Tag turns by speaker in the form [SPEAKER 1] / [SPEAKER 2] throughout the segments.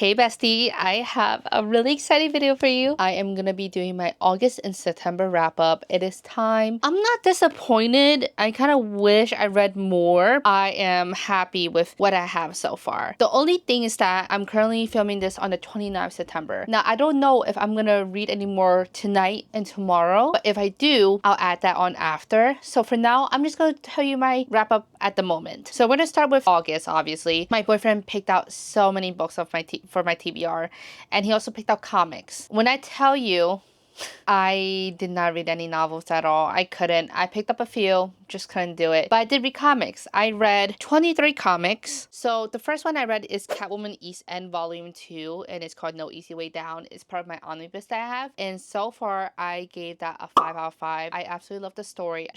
[SPEAKER 1] Hey bestie, I have a really exciting video for you. I am gonna be doing my August and September wrap up. It is time. I'm not disappointed. I kind of wish I read more. I am happy with what I have so far. The only thing is that I'm currently filming this on the 29th of September. Now, I don't know if I'm gonna read any more tonight and tomorrow, but if I do, I'll add that on after. So for now, I'm just gonna tell you my wrap up at the moment. So we're gonna start with August, obviously. My boyfriend picked out so many books of for my TBR, and he also picked out comics. When I tell you, I did not read any novels at all. I couldn't. I picked up a few, just couldn't do it. But I did read comics. I read 23 comics. So the first one I read is Catwoman East End Volume 2, and it's called No Easy Way Down. It's part of my omnibus that I have. And so far, I gave that a 5 out of 5. I absolutely love the story.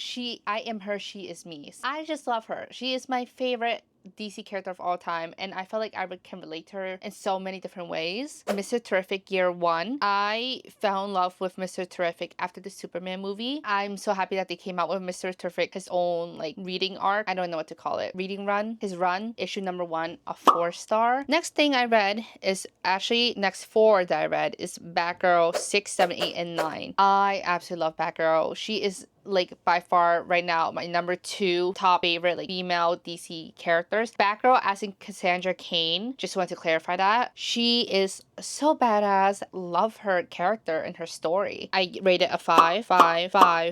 [SPEAKER 1] I am her, she is me. I just love her. She is my favorite DC character of all time, and I felt like I can relate to her in so many different ways. Mr. Terrific Year 1. I fell in love with Mr. Terrific after the Superman movie. I'm so happy that they came out with Mr. Terrific, his own like reading arc. I don't know what to call it. Reading run. His run, issue number 1, a 4-star. Next thing I read is actually next 4 that I read is Batgirl 6, 7, 8, and 9. I absolutely love Batgirl. She is like by far right now my number 2 top favorite like female DC characters. Batgirl as in Cassandra Cain, just want to clarify that. She is so badass. Love her character and her story. I rated a 5.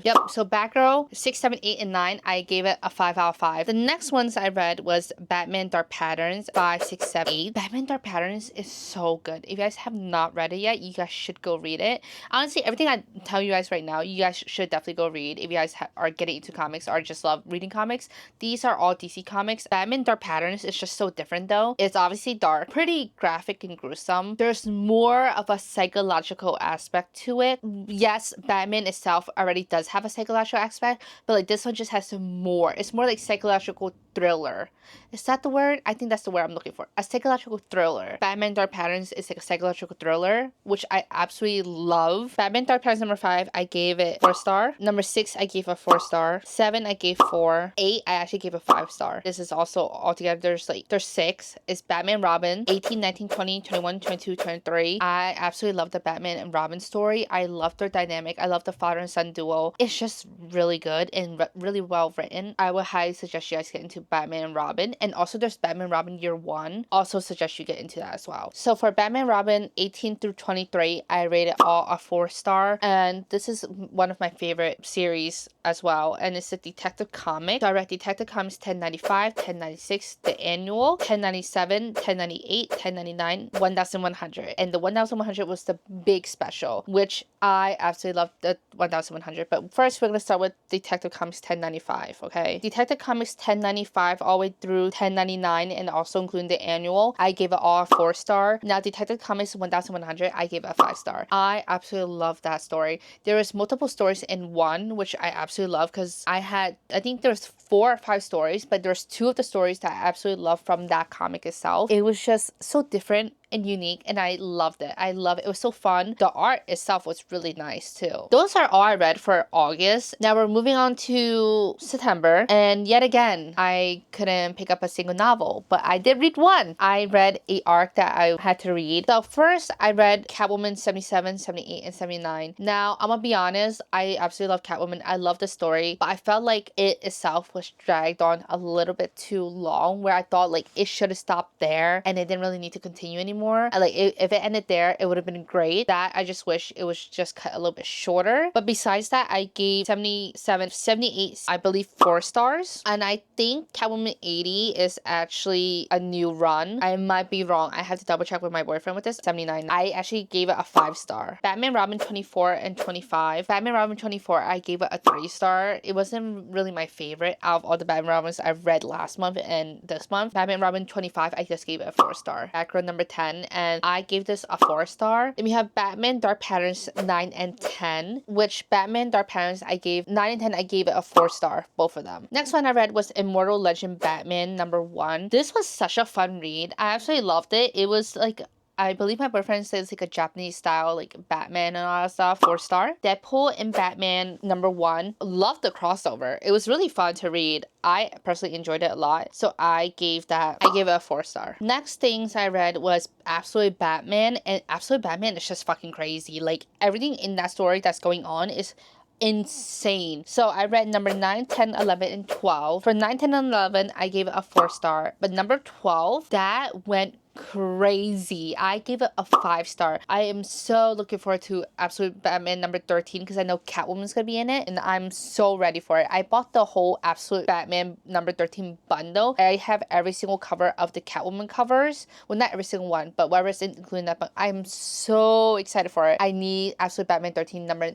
[SPEAKER 1] Yep, so Batgirl 6, 7, 8, and 9, I gave it a 5 out of 5. The next ones I read was Batman Dark Patterns 5, 6, 7, 8. Batman Dark Patterns is so good. If you guys have not read it yet, you guys should go read it. Honestly, everything I tell you guys right now, you guys should definitely go read. If you guys are getting into comics or just love reading comics, these are all DC comics. Batman Dark Patterns is just so different though. It's obviously dark, pretty graphic and gruesome. There's more of a psychological aspect to it. Yes, Batman itself already does have a psychological aspect, but like this one just has some more. It's more like psychological thriller. Is that the word? I think that's the word I'm looking for. A psychological thriller. Batman Dark Patterns is like a psychological thriller, which I absolutely love. Batman Dark Patterns number 5, I gave it 4-star. Number 6, I gave a 4-star. 7, I gave 4. 8, I actually gave a 5-star. This is also altogether, there's 6. It's Batman Robin, 18, 19, 20, 21, 22, 23. I absolutely love the Batman and Robin story. I love their dynamic. I love the father and son duo. It's just really good and really well written. I would highly suggest you guys get into Batman and Robin. And also there's Batman Robin Year 1. Also suggest you get into that as well. So for Batman Robin 18 through 23, I rated all a 4-star. And this is one of my favorite series as well. And it's a detective comic. Direct Detective Comics 1095, 1096, the annual, 1097, 1098, 1099, 1100. And the 1100 was the big special, which I absolutely loved the 1100. But first we're going to start with Detective Comics 1095, okay? Detective Comics 1095 all the way through 1099 and also including the annual, I gave it all a 4-star. Now Detective Comics 1100, I gave it a 5-star. I absolutely love that story. There is multiple stories in one, which I absolutely love because I think there's 4 or 5 stories, but there's 2 of the stories that I absolutely love from that comic itself. It was just so different and unique, and I loved it. I love it. It was so fun. The art itself was really nice too. Those are all I read for August. Now we're moving on to September, and yet again, I couldn't pick up a single novel, but I did read one. I read a arc that I had to read. So first, I read Catwoman 77, 78, and 79. Now, I'm gonna be honest, I absolutely love Catwoman. I love the story, but I felt like it itself was dragged on a little bit too long, where I thought like it should have stopped there and it didn't really need to continue anymore. Like if it ended there, it would have been great. That I just wish it was just cut a little bit shorter. But besides that, I gave 77, 78, I believe 4 stars. And I think Catwoman 80 is actually a new run. I might be wrong. I have to double check with my boyfriend with this. 79. I actually gave it a 5-star. Batman Robin 24 and 25. Batman Robin 24, I gave it a 3-star. It wasn't really my favorite out of all the Batman Robins I've read last month and this month. Batman Robin 25, I just gave it a 4-star. Batgirl number 10, and I gave this a 4-star. Then we have Batman Dark Patterns 9 and 10, which Batman Dark Patterns I gave 9 and 10, I gave it a 4-star, both of them. Next one I read was Immortal Legend Batman number 1. This was such a fun read. I absolutely loved it. It was like I believe my boyfriend says like a Japanese style, like Batman and all that stuff, 4-star. Deadpool and Batman #1. Loved the crossover. It was really fun to read. I personally enjoyed it a lot. So I gave it a 4-star. Next things I read was Absolute Batman, and Absolute Batman is just fucking crazy. Like everything in that story that's going on is insane. So I read number 9, 10, 11, and 12. For 9, 10, and 11, I gave it a 4-star. But number 12, that went crazy. I gave it a 5-star. I am so looking forward to Absolute Batman number 13 because I know Catwoman's gonna be in it and I'm so ready for it. I bought the whole Absolute Batman number 13 bundle. I have every single cover of the Catwoman covers. Well, not every single one, but whatever's including that. But I'm so excited for it. I need Absolute Batman 13 number...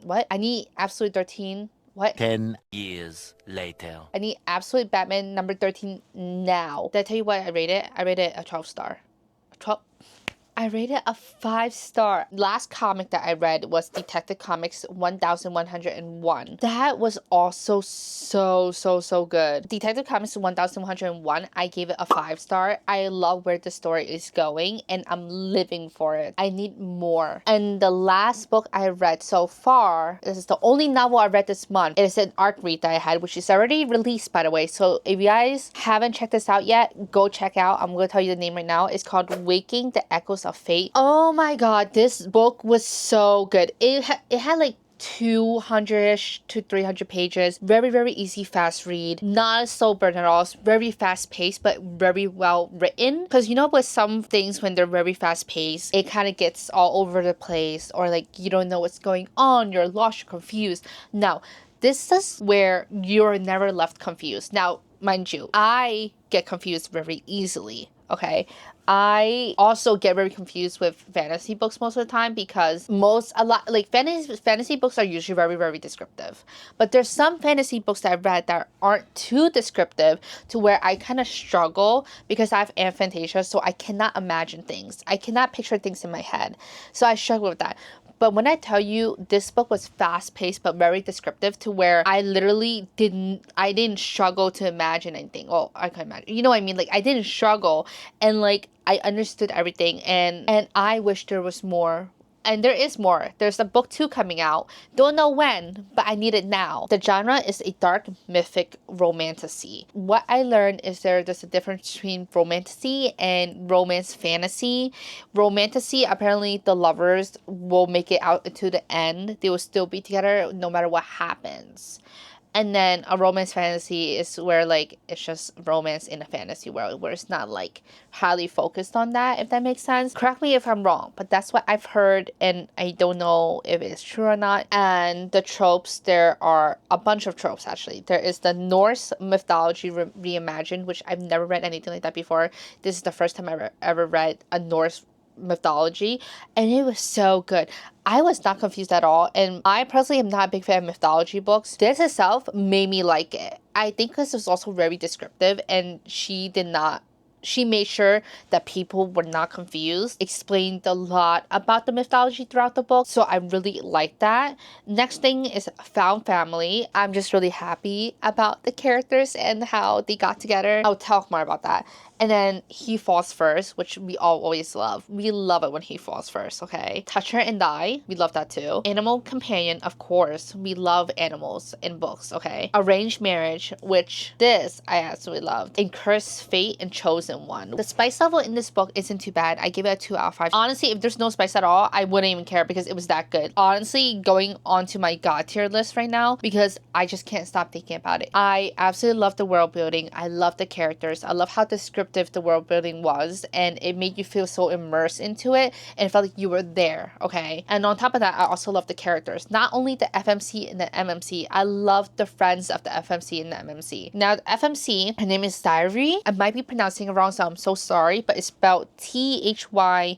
[SPEAKER 1] What? I need Absolute 13... What?
[SPEAKER 2] 10 years later.
[SPEAKER 1] I need Absolute Batman number 13 now. Did I tell you what I rated? I rated a 12-star. 12? I rated a 5-star. Last comic that I read was Detective Comics 1101. That was also so good. Detective Comics 1101, I gave it a 5-star. I love where the story is going and I'm living for it. I need more. And the last book I read so far, this is the only novel I read this month. It is an art read that I had, which is already released, by the way. So if you guys haven't checked this out yet, go check out. I'm going to tell you the name right now. It's called Waking the Echoes of Fate. Oh my god, this book was so good. It had like 200-ish to 300 pages. Very easy, fast read. Not a slow burn at all. It's very fast paced, but very well written. Because you know, with some things when they're very fast paced, it kind of gets all over the place, or like you don't know what's going on, you're lost, you're confused. Now, this is where you're never left confused. Now, mind you, I get confused very easily. Okay, I also get very confused with fantasy books most of the time because fantasy books are usually very descriptive. But there's some fantasy books that I've read that aren't too descriptive to where I kind of struggle because I have aphantasia, so I cannot imagine things. I cannot picture things in my head. So I struggle with that. But when I tell you this book was fast-paced but very descriptive to where I literally didn't struggle to imagine anything. Well, I can imagine. You know what I mean? Like, I didn't struggle and like I understood everything and I wish there was more. And there is more. There's a book 2 coming out. Don't know when, but I need it now. The genre is a dark mythic romantasy. What I learned is there's a difference between romantasy and romance fantasy. Romantasy, apparently the lovers will make it out to the end. They will still be together no matter what happens. And then a romance fantasy is where like it's just romance in a fantasy world where it's not like highly focused on that, if that makes sense. Correct me if I'm wrong, but that's what I've heard and I don't know if it's true or not. And the tropes, there are a bunch of tropes actually. There is the Norse mythology reimagined, which I've never read anything like that before. This is the first time I ever read a Norse mythology and it was so good. I was not confused at all, and I personally am not a big fan of mythology books. This itself made me like it. I think this was also very descriptive and she made sure that people were not confused, explained a lot about the mythology throughout the book, so I really like that. Next thing is Found Family. I'm just really happy about the characters and how they got together. I'll talk more about that. And then He Falls First, which we all always love. We love it when he falls first, okay? Touch Her and Die, we love that too. Animal Companion, of course. We love animals in books, okay? Arranged Marriage, which this I absolutely loved. And Cursed Fate and Chosen One. The spice level in this book isn't too bad. I give it a 2 out of 5. Honestly, if there's no spice at all, I wouldn't even care because it was that good. Honestly, going on to my God tier list right now because I just can't stop thinking about it. I absolutely love the world building. I love the characters. I love how descriptive the world building was and it made you feel so immersed into it and it felt like you were there, okay? And on top of that, I also love the characters. Not only the FMC and the MMC, I love the friends of the FMC and the MMC. Now, the FMC, her name is Thyri. I might be pronouncing it wrong, so I'm so sorry, but it's spelled Thyrvi.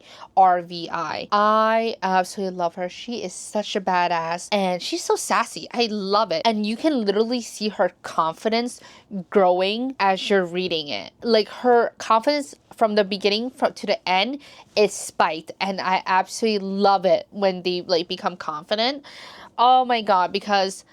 [SPEAKER 1] I absolutely love her. She is such a badass and she's so sassy. I love it. And you can literally see her confidence growing as you're reading it. Like her confidence from the beginning to the end is spiked and I absolutely love it when they like become confident. Oh my god, because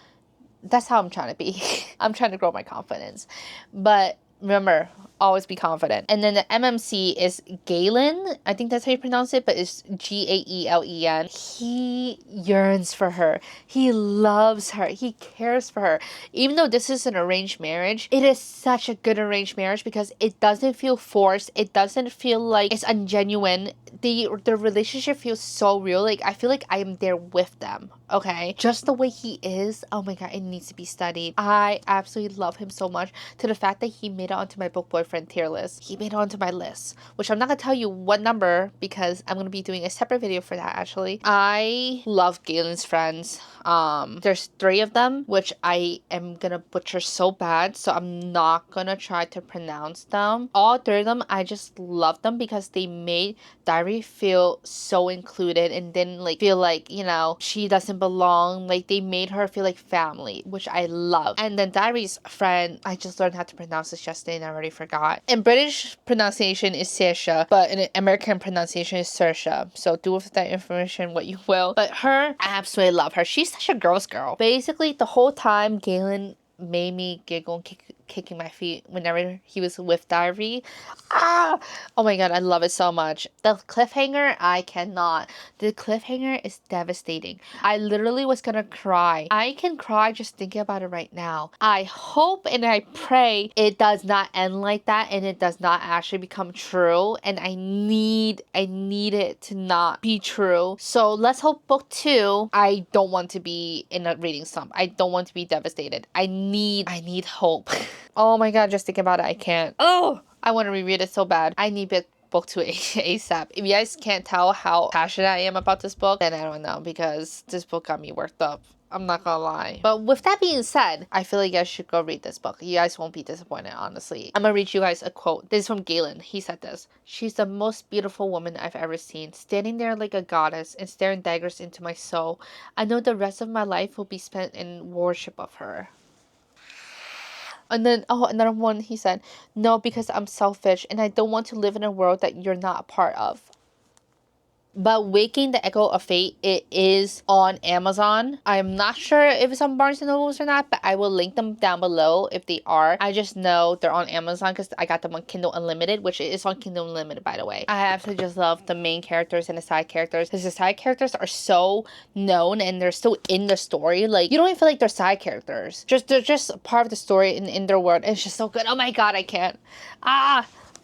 [SPEAKER 1] that's how I'm trying to be. I'm trying to grow my confidence. But remember, always be confident. And then the MMC is Galen. I think that's how you pronounce it, but it's Gaelen. He yearns for her. He loves her. He cares for her. Even though this is an arranged marriage, it is such a good arranged marriage because it doesn't feel forced. It doesn't feel like it's ungenuine. The relationship feels so real. Like, I feel like I am there with them. Okay, just the way he is, oh my god, it needs to be studied. I absolutely love him so much, to the fact that he made it onto my book boyfriend tier list. He made it onto my list, which I'm not gonna tell you what number because I'm gonna be doing a separate video for that. Actually, I love Galen's friends. There's 3 of them, which I am gonna butcher so bad, so I'm not gonna try to pronounce them. All 3 of them, I just love them because they made Diary feel so included and didn't like feel like, you know, she doesn't belong. Like, they made her feel like family, which I love. And then Diary's friend, I just learned how to pronounce this yesterday and I already forgot. In British pronunciation is Saoirse, but in American pronunciation is Saoirse. So do with that information what you will. But her, I absolutely love her. She's such a girl's girl. Basically, the whole time Galen made me giggle and kicking my feet whenever he was with Diary. Ah! Oh my god, I love it so much. The cliffhanger, I cannot. The cliffhanger is devastating. I literally was gonna cry. I can cry just thinking about it right now. I hope and I pray it does not end like that and it does not actually become true. And I need it to not be true. So let's hope book 2. I don't want to be in a reading slump. I don't want to be devastated. I need hope. Oh my god, just thinking about it, I can't. Oh, I want to reread it so bad. I need book 2 ASAP. If you guys can't tell how passionate I am about this book, then I don't know, because this book got me worked up. I'm not gonna lie. But with that being said, I feel like you guys should go read this book. You guys won't be disappointed, honestly. I'm gonna read you guys a quote. This is from Galen. He said this: "She's the most beautiful woman I've ever seen, standing there like a goddess and staring daggers into my soul. I know the rest of my life will be spent in worship of her." And then, oh, another one, he said, "No, because I'm selfish and I don't want to live in a world that you're not a part of." But Waking the Echo of Fate, it is on Amazon. I'm not sure if it's on Barnes & Nobles or not, but I will link them down below if they are. I just know they're on Amazon because I got them on Kindle Unlimited, which is on Kindle Unlimited, by the way. I absolutely just love the main characters and the side characters because the side characters are so known and they're still in the story. Like, you don't even feel like they're side characters. They're just part of the story in their world. It's just so good. Oh my god, I can't.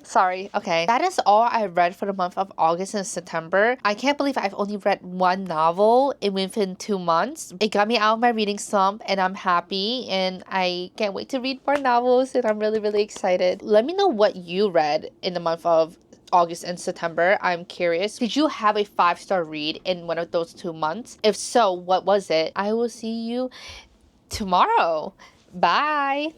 [SPEAKER 1] Sorry. Okay. That is all I read for the month of August and September. I can't believe I've only read 1 novel within 2 months. It got me out of my reading slump and I'm happy and I can't wait to read more novels and I'm really, really excited. Let me know what you read in the month of August and September. I'm curious. Did you have a 5-star read in one of those 2 months? If so, what was it? I will see you tomorrow. Bye.